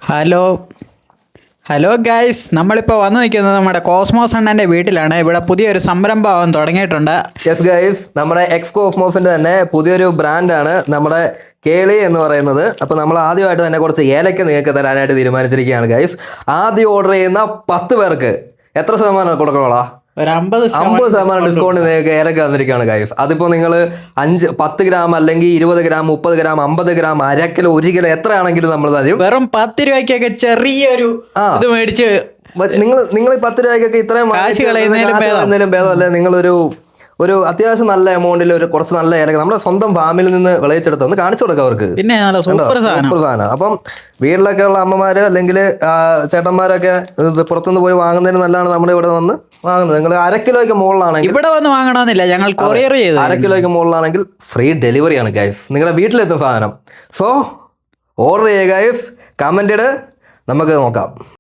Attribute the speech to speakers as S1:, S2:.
S1: Hello hello guys, നമ്മളിപ്പോൾ വന്നു നിൽക്കുന്നത് നമ്മുടെ കോസ്മോസ് അണ്ണൻ്റെ വീട്ടിലാണ്. ഇവിടെ പുതിയൊരു സംരംഭം അവൻ തുടങ്ങിയിട്ടുണ്ട്.
S2: യെസ് ഗൈസ്, നമ്മുടെ എക്സ് കോസ്മോസിന്റെ തന്നെ പുതിയൊരു ബ്രാൻഡാണ് നമ്മുടെ കേളി എന്ന് പറയുന്നത്. അപ്പോൾ നമ്മൾ ആദ്യമായിട്ട് തന്നെ കുറച്ച് ഏലക്ക നിങ്ങൾക്ക് തരാനായിട്ട് തീരുമാനിച്ചിരിക്കുകയാണ് ഗൈസ്. ആദ്യം ഓർഡർ ചെയ്യുന്ന 10 പേർക്ക് എത്ര ശതമാനം കൊടുക്കണോളാ?
S1: ഒരു
S2: 50% ഡിസ്കൗണ്ട് നിങ്ങൾക്ക് ഏലക്ക തന്നിരിക്കുകയാണ് ഗൈസ്. അതിപ്പോൾ നിങ്ങൾ 10 ഗ്രാം അല്ലെങ്കിൽ 20 gram 30 gram 50 gram 1/2 kilo 1 kilo എത്ര ആണെങ്കിലും നമ്മൾ തരും.
S1: വെറും 10 രൂപയ്ക്കൊക്കെ ചെറിയൊരു ഇത് മേടിച്ച്
S2: നിങ്ങൾ 10 രൂപയ്ക്കൊക്കെ ഇത്രയും കളയുന്നതിലും ഭേദമല്ലേ ഒരു അത്യാവശ്യം നല്ല എമൗണ്ടിൽ ഒരു കുറച്ച് നല്ല ഏലക്ക നമ്മുടെ സ്വന്തം ഫാമിൽ നിന്ന് വിളയിച്ചെടുത്ത് ഒന്ന് കാണിച്ചു കൊടുക്കാം അവർക്ക്.
S1: പിന്നെ സൂപ്പർ
S2: സാധനം. അപ്പം വീട്ടിലൊക്കെ ഉള്ള അമ്മമാര് അല്ലെങ്കിൽ ചേട്ടന്മാരൊക്കെ പുറത്തുനിന്ന് പോയി വാങ്ങുന്നതിന് നല്ലതാണ് നമ്മുടെ ഇവിടെ വന്ന് വാങ്ങുന്നത്. നിങ്ങൾ 1/2 കിലോയ്ക്ക് മുകളിലാണെങ്കിൽ
S1: ഇവിടെ വന്ന് വാങ്ങണമെന്നില്ല, ഞങ്ങൾ കൊറിയർ ചെയ്ത്
S2: 1/2 കിലോയ്ക്ക് മുകളിലാണെങ്കിൽ ഫ്രീ ഡെലിവറി ആണ് ഗൈസ്. നിങ്ങളുടെ വീട്ടിലെത്തും സാധനം. സോ ഓർഡർ ചെയ്യുക ഗൈസ്, കമന്റ് ഇട്, നമുക്ക് നോക്കാം.